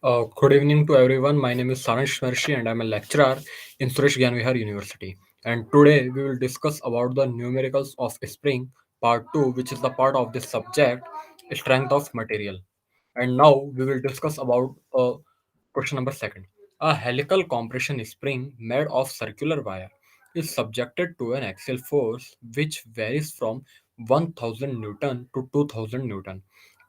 Good evening to everyone. My name is Saransh Maharshi and I'm a lecturer in Suresh Gyanvihar University. And today we will discuss about the numericals of spring part 2, which is the part of this subject, strength of material. And now we will discuss about question number second. A helical compression spring made of circular wire is subjected to an axial force which varies from 1000 Newton to 2000 Newton.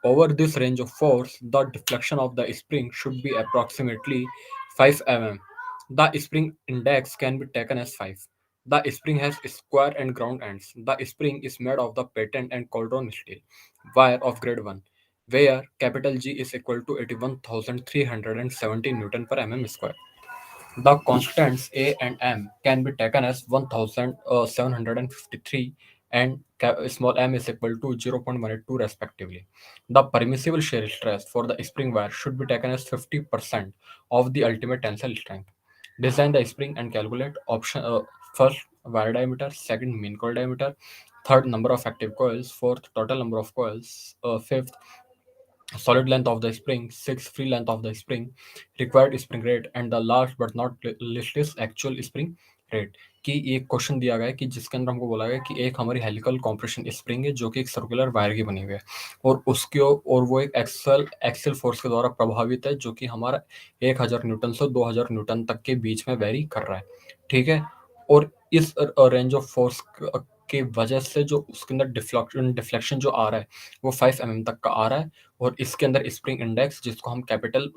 Over this range of force, the deflection of the spring should be approximately 5 mm. The spring index can be taken as 5. The spring has square and ground ends. The spring is made of the patent and cauldron steel wire of grade 1, where capital G is equal to 81,370 Newton per mm square. The constants A and M can be taken as 1753 and small m is equal to 0.182 respectively. The permissible shear stress for the spring wire should be taken as 50% of the ultimate tensile strength. Design the spring and calculate option first wire diameter, second mean coil diameter, third number of active coils, fourth total number of coils, fifth solid length of the spring, sixth free length of the spring, required spring rate and the last but not list is actual spring rate. कि एक question दिया गया है कि जिसके अंदर हमको बोला गया कि एक हमारी हेलिकल कॉम्प्रेशन स्प्रिंग है जो कि एक सर्कुलर वायर की बनी हुई है और उसके और वो एक एक्सल एक्सल फोर्स के द्वारा प्रभावित है जो कि हमारा 1000 न्यूटन से 2000 न्यूटन तक के बीच में वेरी कर रहा है। ठीक है। और इस रेंज ऑफ फोर्स की वजह से जो उसके अंदर डिफ्लेक्शन डिफ्लेक्शन जो आ रहा है वो 5 mm तक का आ रहा है और इसके अंदर स्प्रिंग इंडेक्स जिसको हम कैपिटल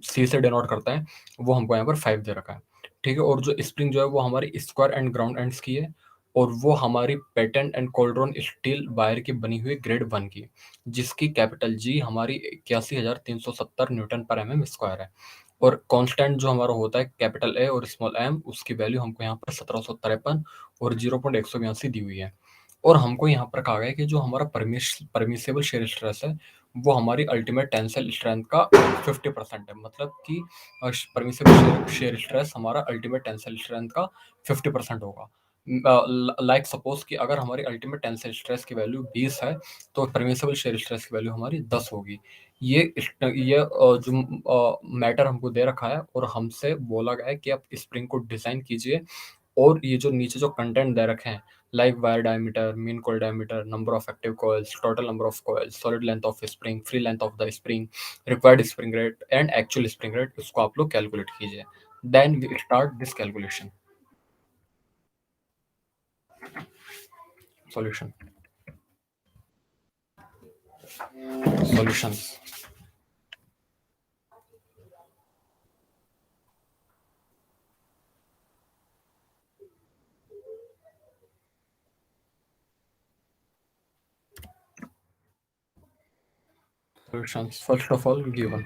सी से डिनोट करते हैं वो हमको यहाँ पर 5 दे रखा है। ठीक है। और जो स्प्रिंग जो है वो हमारी स्क्वायर एंड ग्राउंड एंड्स की है और वो हमारी patent and cauldron steel wire की बनी हुई ग्रेड 1 की है, जिसकी कैपिटल जी हमारी 81,370 न्यूटन पर एम एम स्क्वायर है। और कांस्टेंट जो हमारा होता है कैपिटल ए और स्मॉल एम उसकी वैल्यू हमको यहाँ पर 1753 और 0.182 दी हुई है। और हमको यहाँ पर कहा गया है कि जो हमारा परमिसिबल शेयर स्ट्रेस है वो हमारी अल्टीमेट टेंसाइल स्ट्रेंथ का 50% है। मतलब कि परमिसिबल शेयर स्ट्रेस हमारा अल्टीमेट टेंसाइल स्ट्रेंथ का 50% होगा। लाइक सपोज कि अगर हमारी अल्टीमेट टेंसाइल स्ट्रेस की वैल्यू 20 है तो परमिसिबल शेयर स्ट्रेस की वैल्यू हमारी 10 होगी। जो मैटर हमको दे रखा है और हमसे बोला गया है कि आप स्प्रिंग को डिजाइन कीजिए और ये जो नीचे जो कंटेंट दे रखे हैं like wire diameter, mean coil diameter, number of active coils, total number of coils, solid length of spring, free length of the spring, required spring rate and actual spring rate, इसको आप लोग calculate कीजिए। Then we start this calculation. Solution solutions solutions first of all given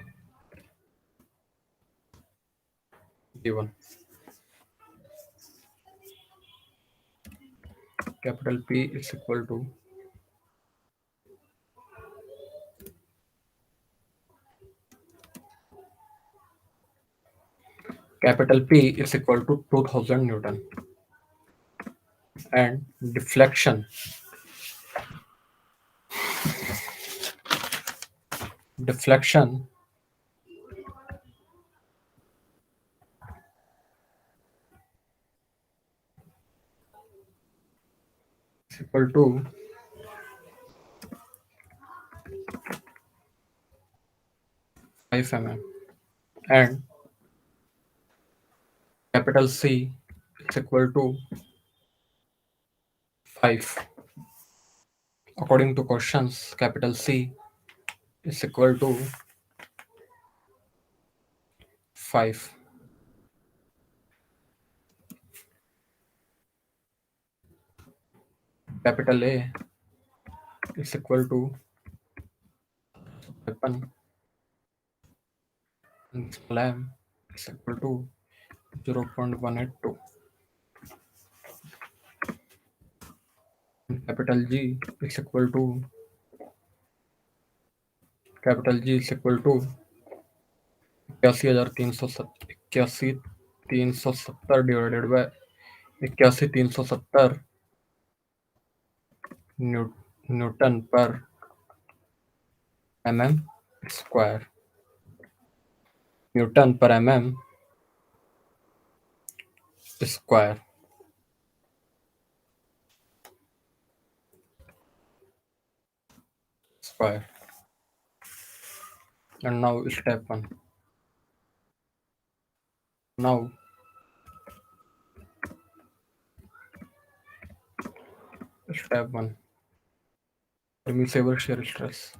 capital P is equal to capital P is equal to 2000 Newton and deflection is equal to 5 mm and capital C is equal to 5. According to questions, capital C is equal to 5. Capital A is equal to weapon and small m is equal to 0.182. And capital G is equal to 81,370 divided by 81,370 Newton पर mm square. Newton per mm square. Square. And now step 1. Now step 1. Permissible shear stress.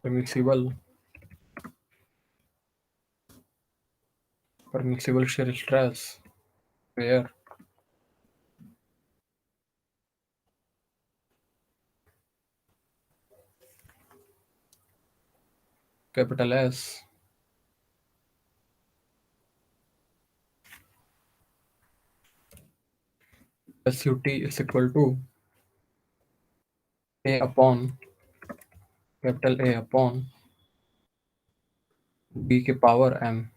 Permissible permissible shear stress where capital SUT is equal to A upon capital A upon B के power m.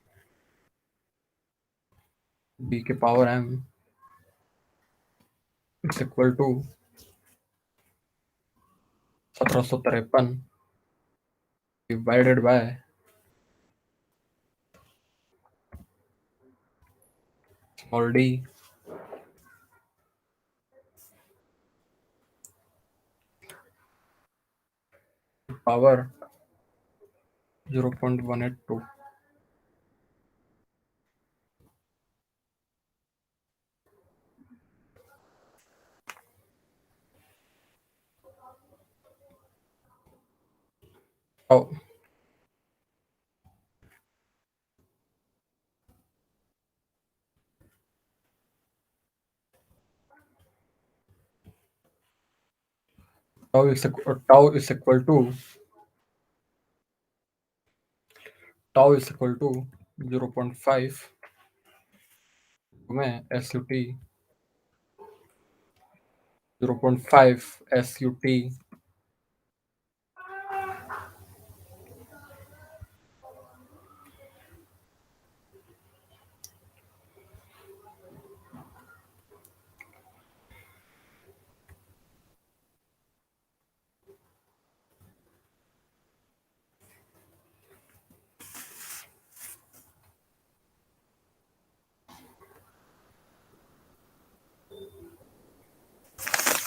B के power m is equal to 1753 divided by small d power 0.182. Tau, tau is equal to tau is equal to 0.5 में SUT 0.5 SUT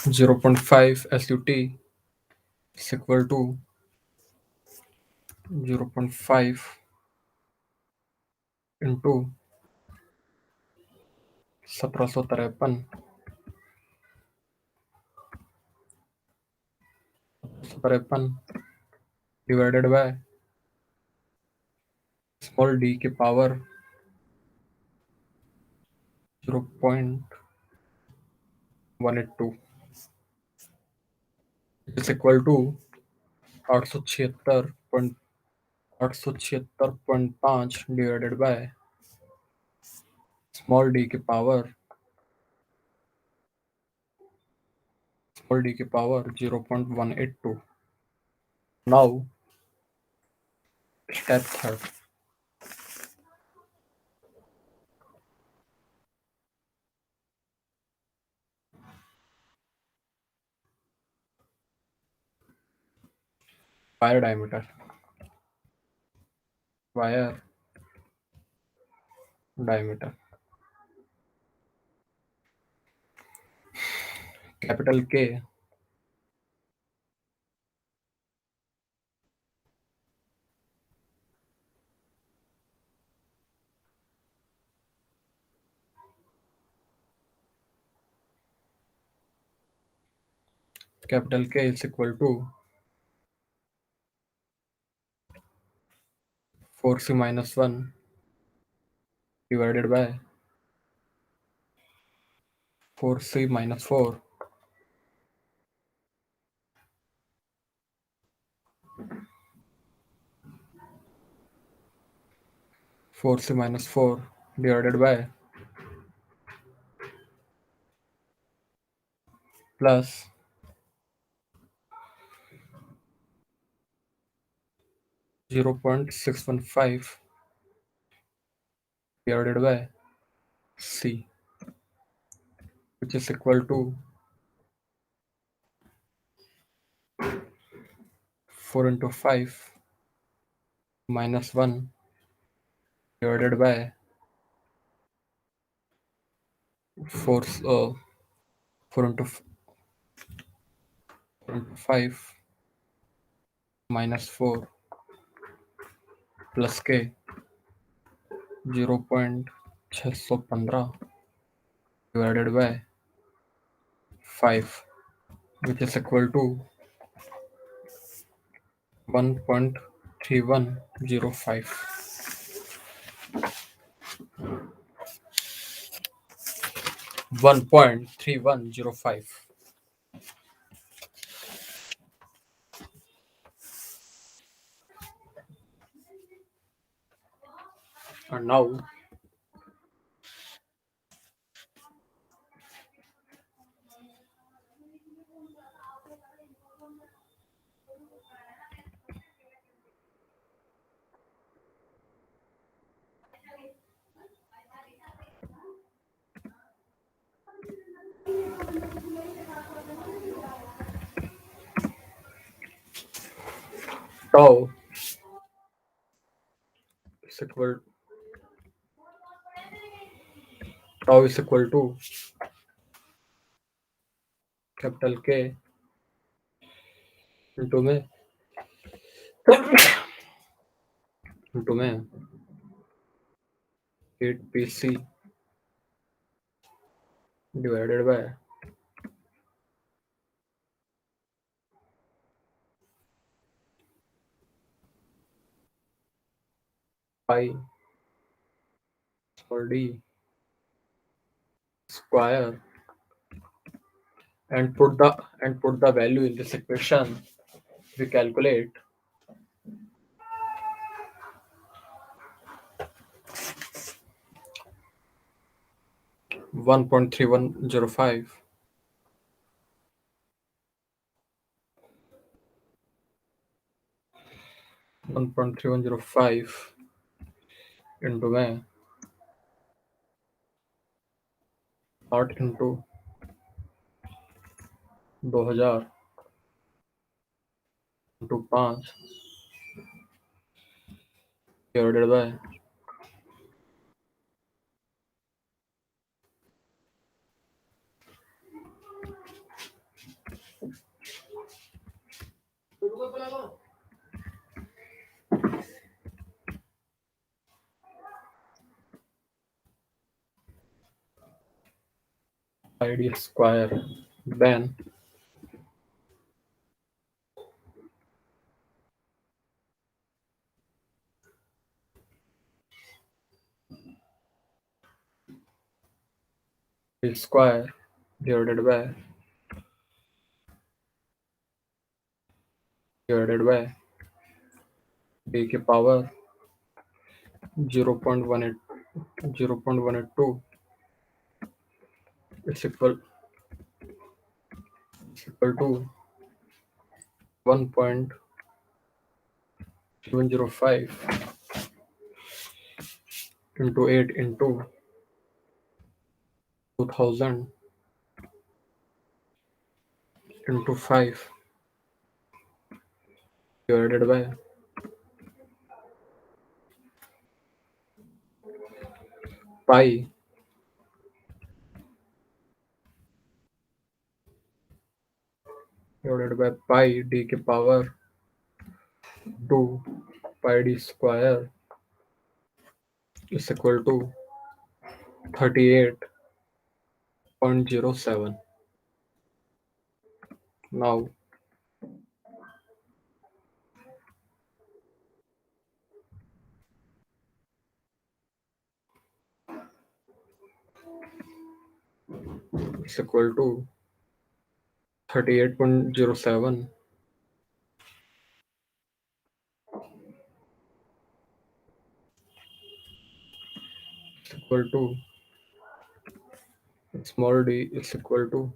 0.5 SUT is equal to 0.5 into 1753 divided by small d के power 0.182 is equal to 876.5 divided by small d के power 0.182. Now step third. Wire diameter. Wire diameter. Capital K capital K is equal to 4c minus 1 divided by 4c minus 4 4c minus 4 divided by plus 0.615 divided by c, which is equal to 4 into 5 minus 1 divided by 4, 4 into 5 minus 4 plus k 0.615 divided by 5, which is equal to 1.3105. 1.3105. And now tau is equal to capital K into में into में 8 PC divided by pi small d square, and put the value in this equation. We calculate 1.3105 1.3105 into में 8 into 2000 into 5 divided by pi d square. Then d square divided by 3 की power 0.182 is equal to 1.705 into 8 into 2000 into 5 divided by pi d की power 2 pi d square is equal to 38.07. Now it's equal to 38.07 is equal to small d is equal to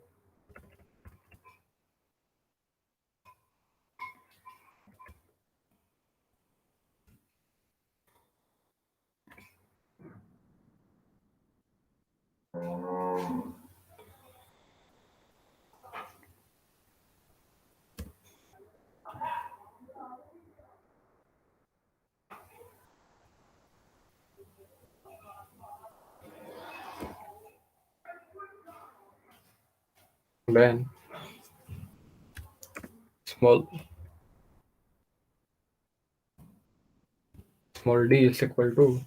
then small small d is equal to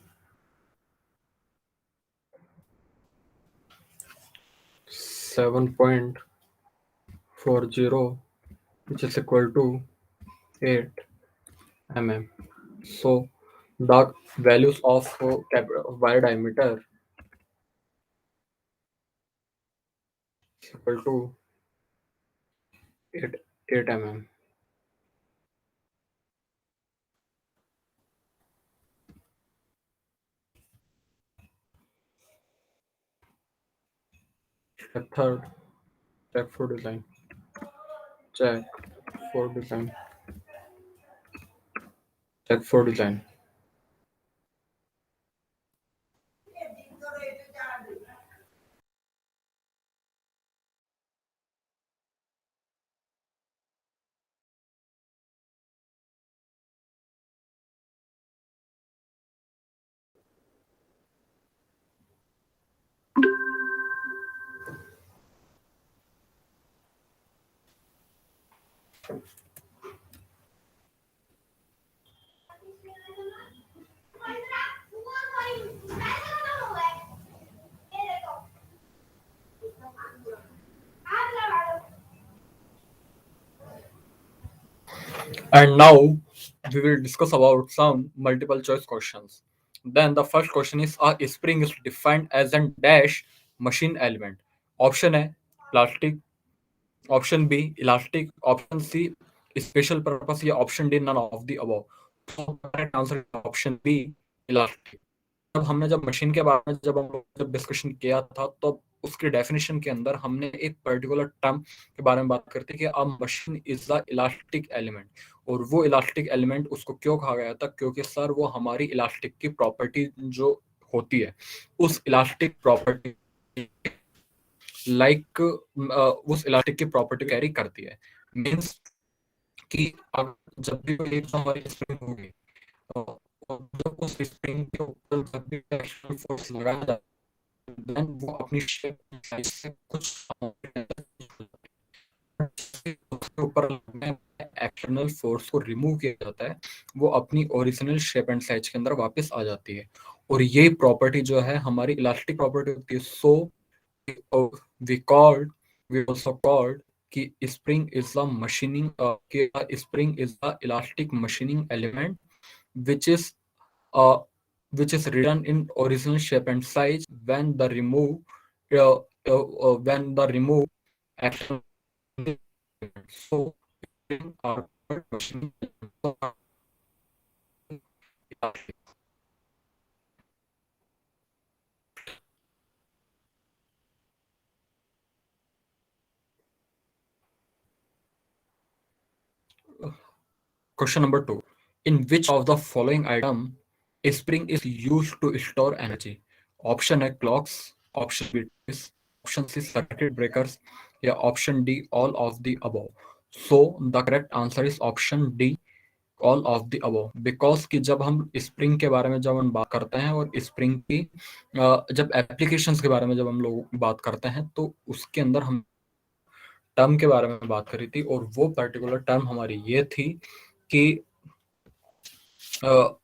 7.40, which is equal to 8 mm. So the values of wire diameter is equal to 8, 8 mm. Step third, check for design. Check for design. Check for design. And now we will discuss about some multiple choice questions. Then the first question is, a spring is defined as an dash machine element. Option A, plastic. Option B, elastic. Option C, special purpose. या option D, none of the above. So correct answer is option B, elastic. जब machine के बारे में जब discussion किया था, तो उसके डेफिनेशन के अंदर हमने एक पर्टिकुलर टर्म के बारे में बात करते कि अ machine is the elastic element. और वो इलास्टिक एलिमेंट उसको क्यों कहा गया था, क्योंकि सर वो हमारी इलास्टिक की प्रॉपर्टी जो होती है, उस इलास्टिक प्रॉपर्टी लाइक उस इलास्टिक की प्रॉपर्टी कैरी करती है। मीन्स कि अब जब भी कोई एक हमारी स्प्रिंग होगी, तो जब उस स्प्रिंग के ऊपर जब भी एक्शन फोर्स लगाया जाता है, देन वो अपनी शेप साइज से कुछ उसके ऊपर एक्सटर्नल फोर्स को रिमूव किया जाता है, वो अपनी ओरिजिनल शेप एंड साइज के अंदर वापस आ जाती है। और ये प्रॉपर्टी जो है हमारी इलास्टिक प्रॉपर्टी होती है। So we called we also called कि spring is the machining spring is the elastic machining element which is uh, which is written in original shape and size when the remove action. So our machine Question number 2. In which of the following item a spring is used to store energy? Option A, clocks. Option B, toys. Option C, circuit breakers. Yeah, option D, all of the above. So the correct answer is option D, all of the above. Because कि जब हम spring के बारे में जब हम बात करते हैं और स्प्रिंग की जब एप्लीकेशंस के बारे में जब हम लोग बात करते हैं, तो उसके अंदर हम टर्म के बारे में बात करी थी। और वो पर्टिकुलर टर्म हमारी ये थी कि अ,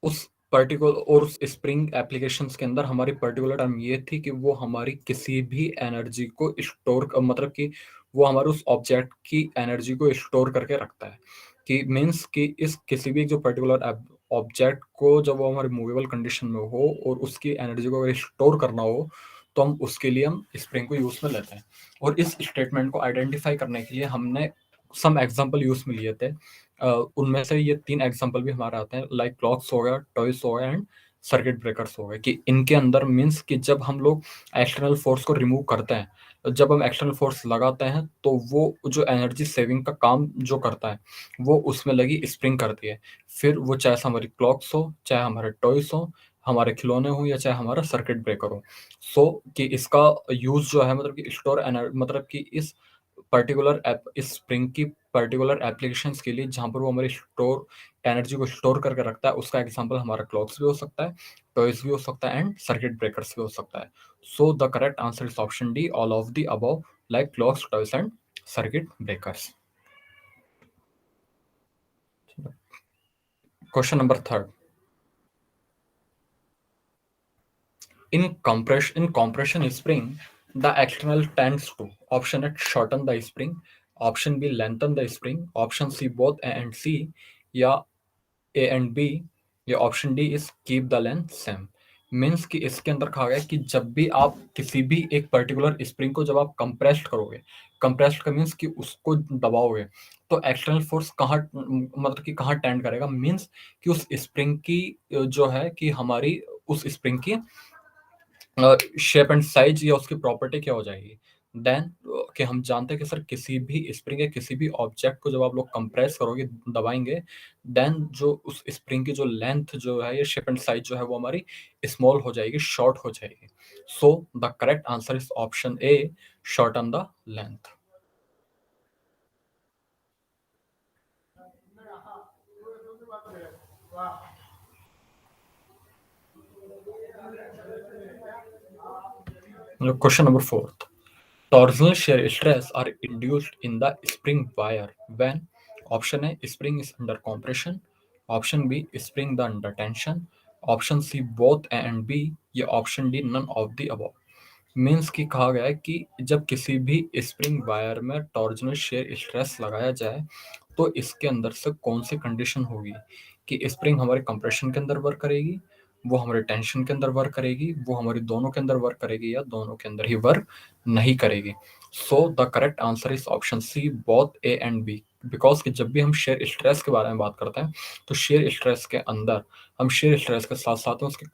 उस पर्टिकुलर और उस स्प्रिंग एप्लीकेशंस के अंदर हमारी पर्टिकुलर टर्म ये थी कि वो हमारी किसी भी एनर्जी को स्टोर मतलब कि वो हमारे उस ऑब्जेक्ट की एनर्जी को स्टोर करके रखता है। कि मीन्स कि इस किसी भी जो पर्टिकुलर ऑब्जेक्ट को जब वो हमारे मूवेबल कंडीशन में हो और उसकी एनर्जी को अगर स्टोर करना हो, तो हम उसके लिए हम स्प्रिंग को यूज में लेते हैं। और इस स्टेटमेंट को आइडेंटिफाई करने के लिए हमने सम एग्जांपल यूज में लिए थे। उनमें से ये 3 एग्जांपल भी हमारे आते हैं, लाइक क्लॉक्स हो गया, टॉयज हो गया एंड सर्किट ब्रेकर्स हो गए। कि इनके अंदर मीन्स कि जब हम लोग एक्सटर्नल फोर्स को रिमूव करते हैं, जब हम एक्सटर्नल फोर्स लगाते हैं, तो वो जो एनर्जी सेविंग का काम जो करता है, वो उसमें लगी स्प्रिंग करती है। फिर वो चाहे हमारी क्लॉक्स हो, चाहे हमारे टॉयज हो, हमारे खिलौने हो, या चाहे हमारा सर्किट ब्रेकर हो। सो कि इसका यूज जो है मतलब कि स्टोर मतलब कि इस पर्टिकुलर ऐप इस स्प्रिंग की पर्टिकुलर एप्लीकेशंस के लिए जहाँ पर वो हमारी स्टोर एनर्जी को स्टोर करके रखता है, उसका एग्जांपल हमारा क्लॉक्स भी हो सकता है, टॉयज भी हो सकता है एंड सर्किट ब्रेकर्स भी हो सकता है। So the correct answer is option D, all of the above like clocks, toys, and circuit breakers. Question number third. In compression spring, the external tends to option A shorten the spring, option B lengthen the spring, option C both A and C, या ए and B, या option D is keep the length same. Means कि इसके अंदर कहा गया है कि जब भी आप किसी भी एक पर्टिकुलर स्प्रिंग को जब आप कंप्रेस्ड करोगे, कंप्रेस्ड का मीन्स कि उसको दबाओगे, तो एक्सटर्नल फोर्स कहाँ मतलब कि कहाँ टेंड करेगा, मीन्स कि उस स्प्रिंग की जो है कि हमारी उस स्प्रिंग की शेप एंड साइज या उसकी प्रॉपर्टी क्या हो जाएगी। देन कि हम जानते हैं कि सर किसी भी स्प्रिंग या किसी भी ऑब्जेक्ट को जब आप लोग कंप्रेस करोगे, दबाएंगे, देन जो उस स्प्रिंग की जो लेंथ जो है या शेप एंड साइज जो है वो हमारी स्मॉल हो जाएगी, शॉर्ट हो जाएगी। सो the correct answer is option A, shorten the length. Question number four. Torsional shear stress are induced in the spring wire when option A spring is under compression, option B spring the under tension, option C both A and B, या option D none of the above। Means कि कहा गया है कि जब किसी भी spring wire में टॉर्जनल शेयर स्ट्रेस लगाया जाए तो इसके अंदर से कौन सी कंडीशन होगी कि स्प्रिंग हमारे कंप्रेशन के अंदर वर्क करेगी, वो हमारे टेंशन के अंदर वर्क करेगी, वो हमारी दोनों के अंदर वर्क करेगी, या दोनों के अंदर ही वर्क नहीं करेगी। So the correct answer is option C, both A and B. Because कि जब भी हम शेयर स्ट्रेस के बारे में बात करते हैं तो शेयर स्ट्रेस के अंदर हम शेयर स्ट्रेस के साथ साथ में उसके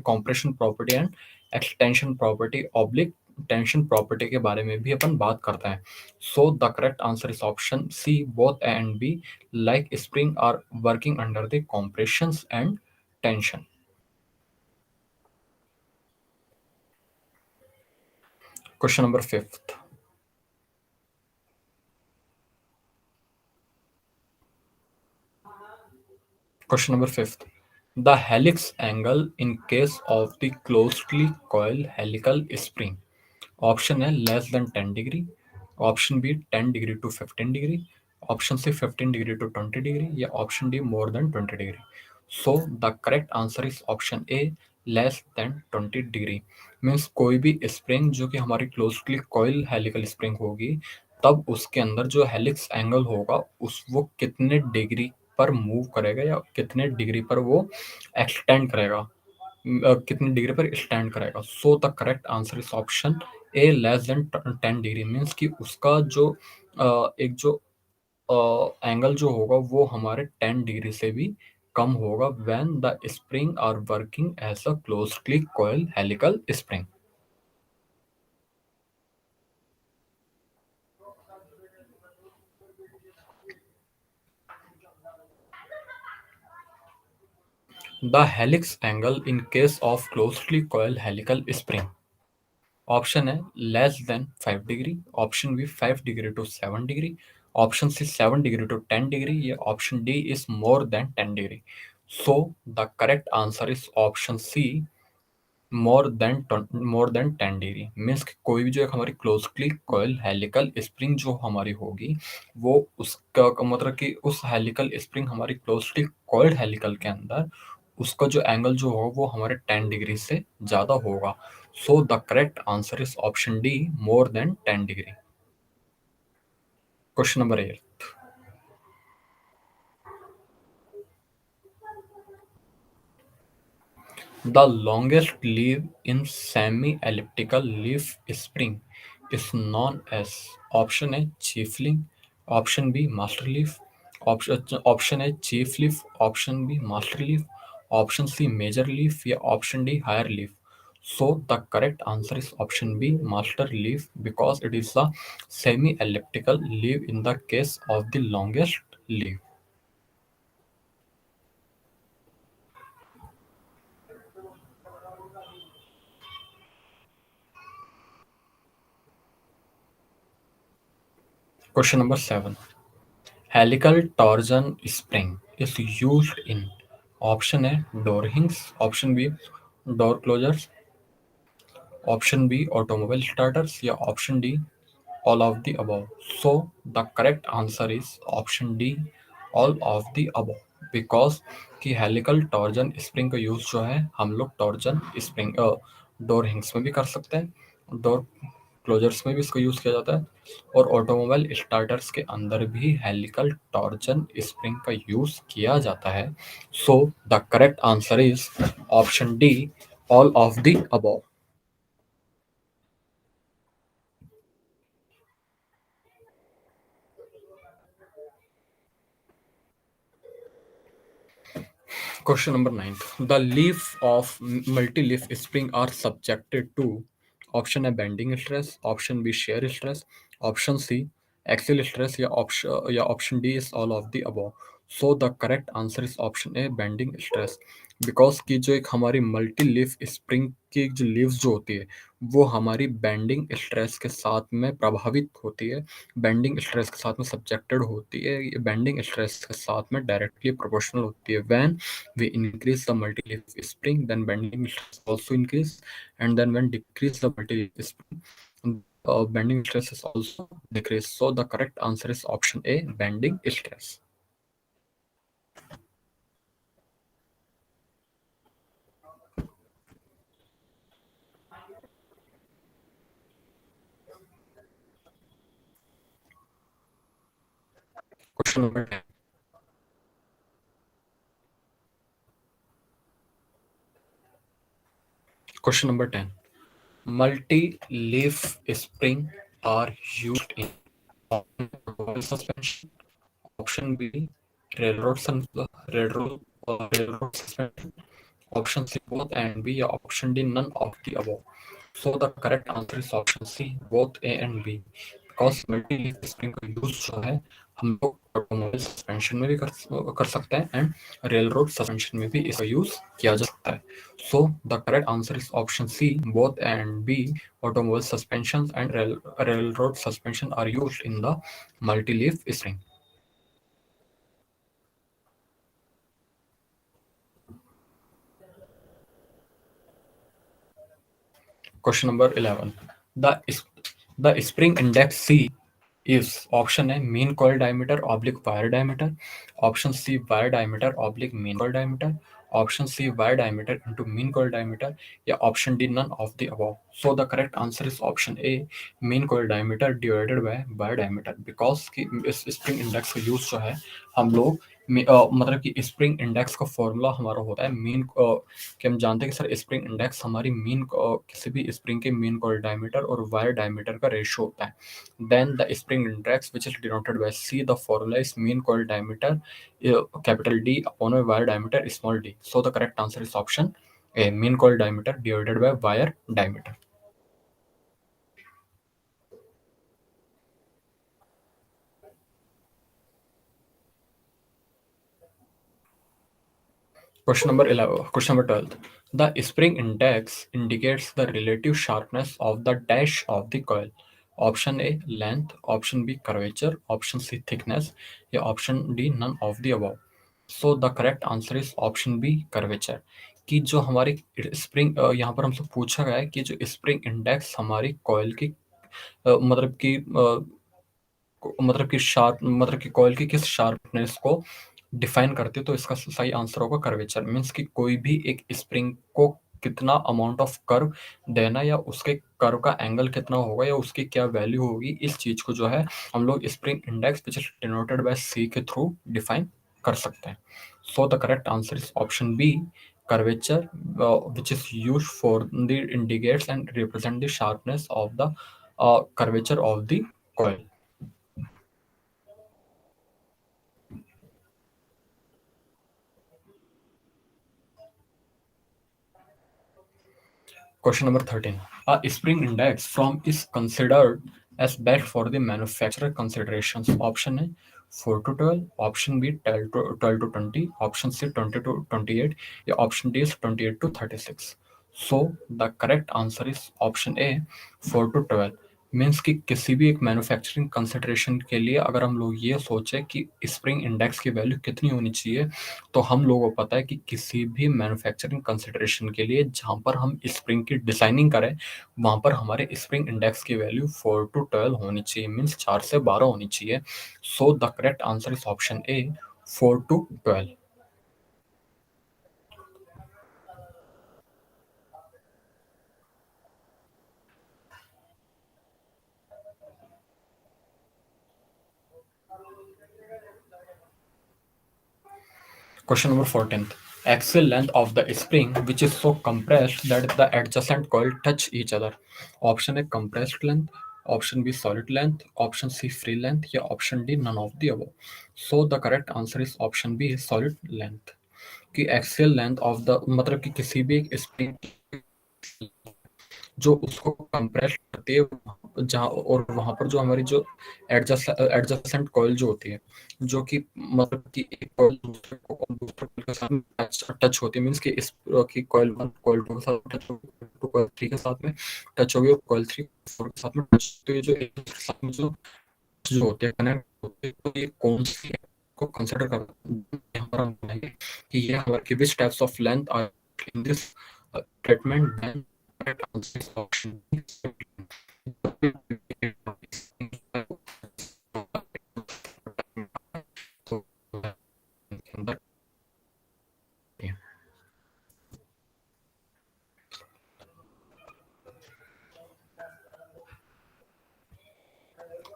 compression property and extension property oblique tension property के बारे में भी अपन बात करते हैं। So the correct answer is option C, both A and B, like spring are working under the compressions and tension. Question number fifth. Question number fifth. The helix angle in case of the closely coiled helical spring. Option A less than 10 degree. Option B 10 degree to 15 degree. Option C 15 degree to 20 degree. या option D more than 20 degree. So the correct answer is option A, less than 20 degree। Means कोई भी spring जो कि हमारी closely coil helical spring होगी, तब उसके अंदर जो हेलिक्स एंगल होगा उस वो कितने डिग्री पर मूव करेगा या कितने डिग्री पर वो एक्सटेंड करेगा, कितनी डिग्री पर स्टैंड करेगा। सो the correct answer is option A, less than 10 degree. Means कि उसका जो एक जो एंगल जो होगा वो हमारे 10 डिग्री से भी कम होगा when the spring are working as a closely coil helical spring. The helix angle in case of closely coil helical spring. Option A less than 5 degree, option B 5 degree to 7 degree, option C 7 degree to 10 degree, या option D is more than 10 degree. So the correct answer is option C, more than 10 degree. Means कोई भी जो एक हमारी closely coil helical spring जो हमारी होगी, वो उसका मतलब कि उस हेलिकल स्प्रिंग हमारी क्लोजली कॉइल्ड हेलिकल के अंदर उसका जो एंगल जो होगा वो हमारे 10 डिग्री से ज़्यादा होगा। सो the correct answer is option D, more than 10 degree. Question number 8। The longest leaf in semi-elliptical leaf spring is known as option A chief leaf, option B master leaf, option A chief leaf, option B master leaf, option C major leaf, या option D higher leaf। So the correct answer is option B master leaf because it is the semi-elliptical leaf in the case of the longest leaf। Question number 7. Helical torsion spring is used in option A door hinges, option B door closures, Option B, automobile starters, या option D, all of the above. So the correct answer is option D, all of the above. Because कि helical torsion spring का use जो है हम लोग torsion spring door हिंग्स में भी कर सकते हैं, डोर क्लोजर्स में भी इसका यूज किया जाता है, और ऑटोमोबाइल स्टार्टर्स के अंदर भी हेलिकल टॉर्जन स्प्रिंग का यूज किया जाता है. So the correct answer is option D, all of the above. Question number 9. The leaf of multi-leaf spring are subjected to option A bending stress, option B shear stress, option C axial stress, या option D is all of the above. So the correct answer is option A bending stress. Because की जो एक हमारी multi leaf spring की जो leaves जो होती है वो हमारी बेंडिंग स्ट्रेस के साथ में प्रभावित होती है, बेंडिंग स्ट्रेस के साथ में सब्जेक्टेड होती है, ये बेंडिंग स्ट्रेस के साथ में डायरेक्टली प्रोपोर्शनल होती है. When we increase the multi-leaf spring, then bending stress also increase, and then when decrease the multi-leaf spring, bending stress is also decrease. So the correct answer is option A, bending stress. Question number 10. Question number 10. Multi-leaf spring are used in automobile suspension. Option B, railroad, railroad suspension. Option C, both, and B, या option D, none of the above. So the correct answer is option C, both A and B. Because multi-leaf spring का use जो है हम लोग automobile suspension में भी कर सकते हैं, एंड रेलरोड सस्पेंशन में भी इसका यूज किया जा सकता है. So the correct answer is option C, both and B. Automobile suspension and railroad suspension are used in the multi-leaf spring. Question number 11. The, the spring index C is option A mean coil diameter oblique wire diameter, option C wire diameter oblique mean coil diameter, option C wire diameter into mean coil diameter, या option D none of the above. So the correct answer is option A mean coil diameter divided by wire diameter. Because कि इस spring index का use जो है हम लोग मतलब कि स्प्रिंग इंडेक्स का फॉर्मूला हमारा होता है मीन, कि हम जानते हैं कि सर स्प्रिंग इंडेक्स हमारी मीन किसी भी स्प्रिंग के मीन कॉइल डायमीटर और वायर डायमीटर का रेशियो होता है. Then the spring index which is denoted by C, the formula is mean coil diameter capital D upon wire diameter small D. So the correct answer is option A mean coil diameter divided by wire diameter. Question number 11. Question number 12. The spring index indicates the relative sharpness of the dash of the coil. Option A length, option B curvature, option C thickness, या option D none of the above. So the correct answer is option B curvature. कि जो हमारी spring यहाँ पर हमसे पूछा गया है कि जो स्प्रिंग इंडेक्स हमारी कॉइल की मतलब कि शार्प मतलब कि कॉइल की किस शार्पनेस को डिफाइन करते हो, तो इसका सही आंसर होगा कर्वेचर. मीन्स कि कोई भी एक स्प्रिंग को कितना अमाउंट ऑफ कर्व देना, या उसके कर्व का एंगल कितना होगा, या उसकी क्या वैल्यू होगी, इस चीज को जो है हम लोग spring index which is denoted by C के थ्रू डिफाइन कर सकते हैं. So the correct answer is option B curvature, which is used for the indicates and represent the sharpness of the curvature of the coil. Question number 13. A spring index from is considered as best for the manufacturer considerations. Option A 4 to 12, option B 12 to 20, option C 20 to 28, या option D is 28 to 36. So the correct answer is option A 4 to 12. Means कि किसी भी एक manufacturing consideration के लिए अगर हम लोग ये सोचें कि स्प्रिंग इंडेक्स की वैल्यू कितनी होनी चाहिए, तो हम लोगों को पता है कि किसी भी मैन्युफैक्चरिंग कंसिडरेशन के लिए जहाँ पर हम स्प्रिंग की डिज़ाइनिंग करें, वहाँ पर हमारे स्प्रिंग इंडेक्स की वैल्यू 4 टू 12 होनी चाहिए, मीन्स 4 से 12 होनी चाहिए। So the correct answer is option A, 4 to 12। Question number 14th. Axial length of the spring which is so compressed that the adjacent coil touch each other. Option A compressed length, option B solid length, option C free length या option D none of the above. So the correct answer is option B solid length. कि axial length of the मतलब कि किसी भी एक spring जो उसको compress करती है जहाँ और वहां पर जो हमारी जो एडजस्टेंट कॉइल जो होती है जो कि मतलब कि एक कॉइल दूसरे coil के साथ टच होती है मींस कि इस की कॉइल 1 कॉइल 2 के साथ टच होगी, टू कॉइल 3 के साथ में टच होगी और कॉइल 3 4 के साथ में टच, तो ये जो एक दूसरे के साथ में जो होते हैं कनेक्ट होते हैं, तो ये कौन सी को कंसिडर कर यहाँ पर हम बनाएंगे कि ये हमारे कि which types of length are in this treatment then answer is option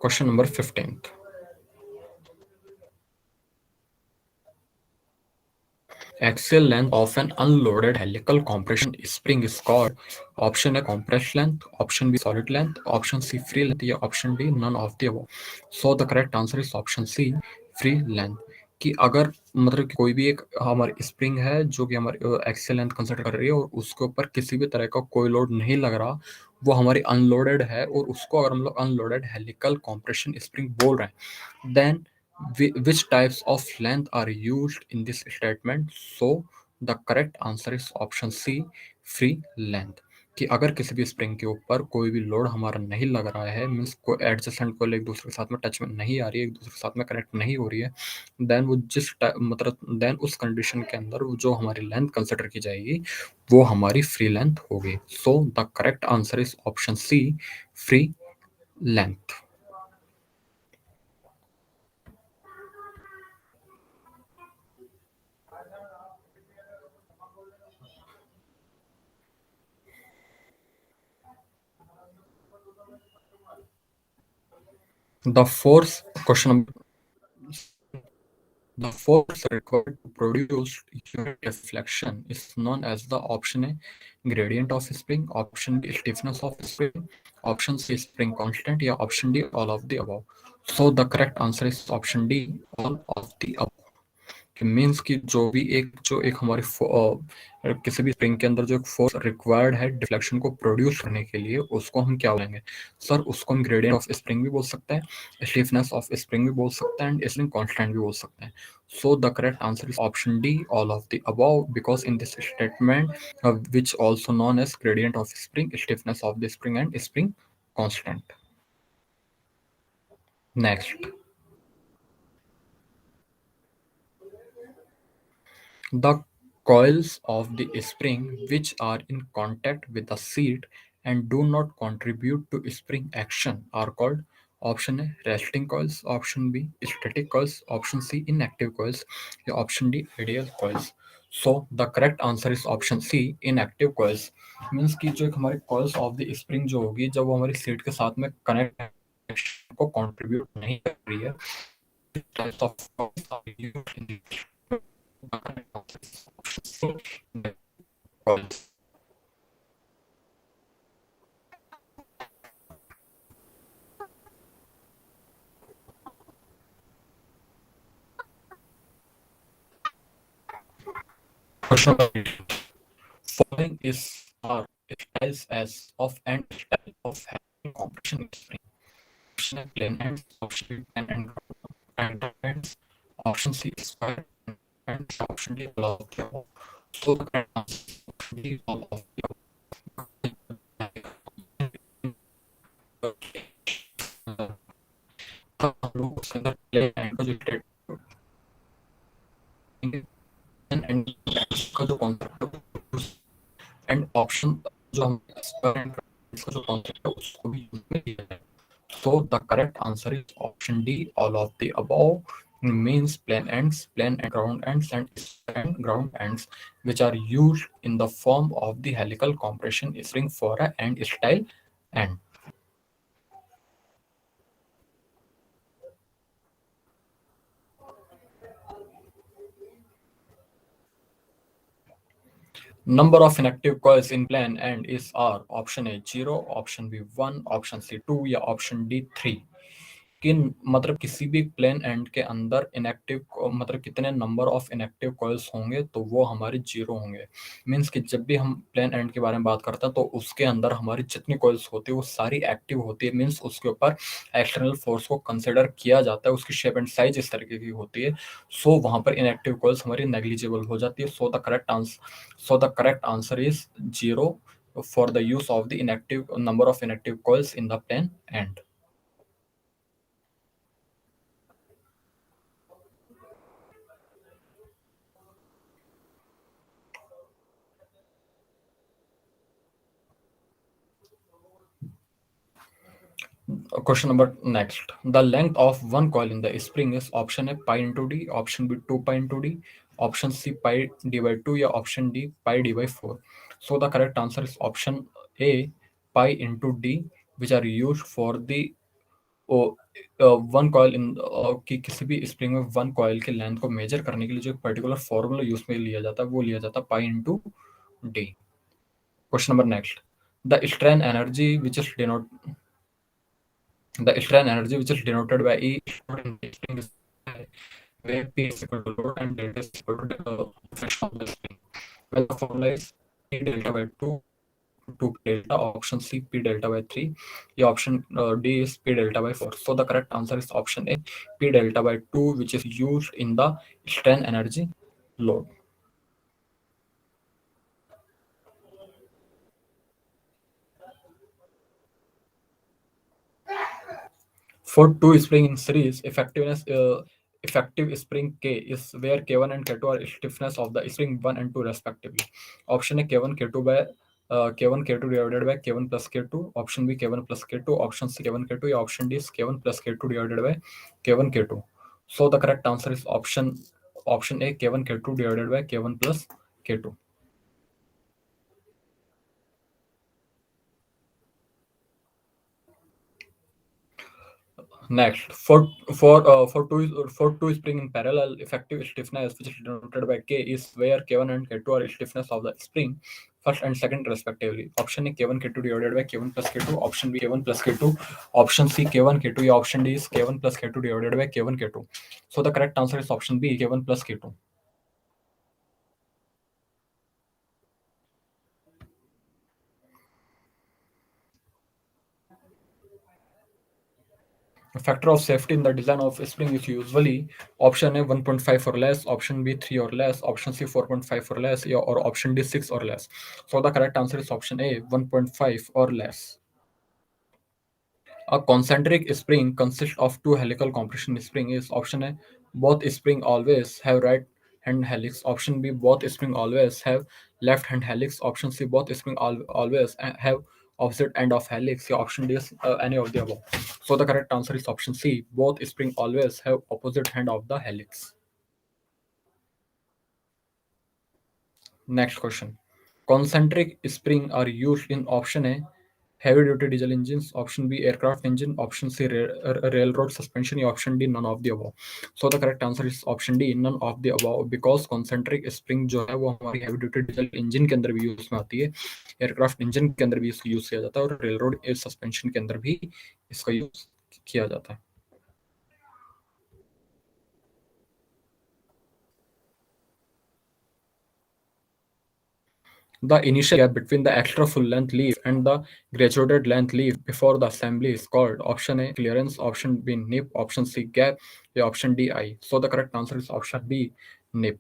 question number 15th. Axial length of an unloaded helical compression spring is called option A compressed length, option B solid length, option C free length या option D none of the above. So the correct answer is option C free length. कि अगर मतलब कि कोई भी एक हमारी spring है जो कि हमारी एक्सियल लेंथ कंसिडर कर रही है और उसके ऊपर किसी भी तरह का कोई लोड नहीं लग रहा, वो हमारी अनलोडेड है और उसको अगर हम लोग अनलोडेड हेलिकल कॉम्प्रेशन स्प्रिंग बोल रहे हैं, then which types of length are used in this statement? So the correct answer is option C free length. कि अगर किसी भी स्प्रिंग के ऊपर कोई भी लोड हमारा नहीं लग रहा है मीन्स कोई एडजस्टेंट को एक दूसरे के साथ में टच में नहीं आ रही है, एक दूसरे के साथ में कनेक्ट नहीं हो रही है, देन वो मतलब देन उस कंडीशन के अंदर वो जो हमारी लेंथ कंसिडर की जाएगी वो हमारी फ्री लेंथ होगी. So the correct answer is option C free length. The force question The force required to produce unit deflection is known as the option A gradient of spring, option B stiffness of spring, option C spring constant या option D all of the above. So the correct answer is option D all of the above. कि means कि जो एक हमारी किसी भी spring के अंदर जो एक फोर्स रिक्वायर्ड है डिफ्लेक्शन को प्रोड्यूस करने के लिए उसको हम क्या बोलेंगे सर, उसको हम ग्रेडियंट ऑफ स्प्रिंग भी बोल सकते हैं, स्टिफनेस ऑफ स्प्रिंग भी बोल सकते हैं एंड स्प्रिंग कांस्टेंट भी बोल सकते हैं. So the correct answer is option D all of the above because in this statement which also known as gradient of spring, stiffness of the spring and spring constant. Next. The coils of the spring which are in contact with the seat and do not contribute to spring action are called option A resting coils, option B static coils, option C inactive coils या option D ideal coils. So the correct answer is option C inactive coils. Means कि जो एक हमारे coils of the spring जो होगी जब वो हमारी सीट के साथ में कनेक्ट को कंट्रीब्यूट नहीं कर रही है, types of coils are used in the question following is are styles as of and style of having compression spring. Option A plain ends, option B pen and ends, option C square and option D all of the above. So the correct answer is option D all of the above. हम लोग उसके अंदर plane and का जो state plane and का जो concept है and option जो हम इसका जो कॉन्सेप्ट है उसको भी यूज में लिया है. So the correct answer is option D, all of the above means plain and ground ends and ground ends, which are used in the form of the helical compression spring for a end style end. Number of inactive coils in plain end is R. Option A 0, option B 1, option C 2 या option D 3. कि मतलब किसी भी plane and के अंदर inactive मतलब कितने number of inactive coils होंगे तो वो हमारे जीरो होंगे. मींस कि जब भी हम प्लेन एंड के बारे में बात करते हैं तो उसके अंदर हमारी जितनी कॉइल्स होती है वो सारी एक्टिव होती है. मींस उसके ऊपर एक्सटर्नल फोर्स को कंसिडर किया जाता है. उसकी शेप एंड साइज इस तरीके की होती है. सो वहां पर इनएक्टिव कॉइल्स हमारी नेग्लिजिबल हो जाती है. So the correct answer is zero for the use of the inactive number of inactive coils in the plane end. Question number next. The length of one coil in the spring is option A pi into d, option B 2 pi into d, option C pi d by 2 या option D pi d by 4. So the correct answer is option A pi into d, which are used for the one coil in कि किसी भी spring में one coil के length को measure करने के लिए जो एक पर्टिकुलर फॉर्मूला यूज में लिया जाता है वो लिया जाता है pi into D. Question number next. The strain energy which is denote The strain energy, which is denoted by E, stored in the spring is where P is equal to load and delta is equal to the friction of the spring. Well, the formula is P delta by 2 delta, option C P delta by 3, the option D is P delta by 4. So the correct answer is option A P delta by 2, which is used in the strain energy load. For two spring in series, effective spring K is where K1 and K2 are stiffness of the spring 1 and 2 respectively. Option A K1 K2 by K1 K2 divided by K1 plus K2. Option B K1 plus K2. Option C K1 K2. या option D is K1 plus K2 divided by K1 K2. So the correct answer is option A K1 K2 divided by K1 plus K2. Next, for two spring in parallel, effective stiffness, which is denoted by K, is where K1 and K2 are stiffness of the spring, first and second respectively. Option A K1 K2 divided by K1 plus K2. Option B K1 plus K2. Option C K1 K2. या option D is K1 plus K2 divided by K1 K2. So the correct answer is option B K1 plus K2. Factor of safety in the design of a spring is usually option A 1.5 or less, option B 3 or less, option C 4.5 or less, or option D 6 or less. So the correct answer is option A 1.5 or less. A concentric spring consists of two helical compression spring is option A. Both spring always have right hand helix. Option B. Both spring always have left hand helix. Option C. Both spring always have opposite end of helix. Yeah, option D is any of the above. So the correct answer is option C. Both spring always have opposite end of the helix. Next question. Concentric spring are used in option A heavy duty diesel engines, option B aircraft engine, option C railroad suspension, या option D none of the above. So the correct answer is option D none of the above because concentric spring जो है वो हमारी heavy duty diesel engine के अंदर भी use में आती है, एयरक्राफ्ट इंजन के अंदर भी इसको यूज किया जाता है और रेलरोड एयर सस्पेंशन के अंदर भी इसका यूज किया जाता है. The initial gap between the extra full length leaf and the graduated length leaf before the assembly is called option A clearance, option B nip, option C gap, or option D I. So the correct answer is option B nip.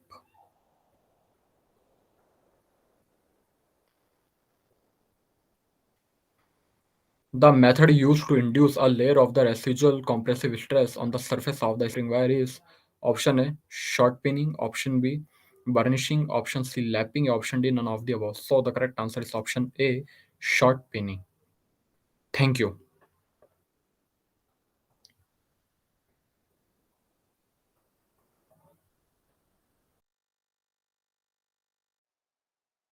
The method used to induce a layer of the residual compressive stress on the surface of the spring wire is option A, short pinning, option B, burnishing, option C, lapping, option D, none of the above. So the correct answer is option A, short pinning. Thank you.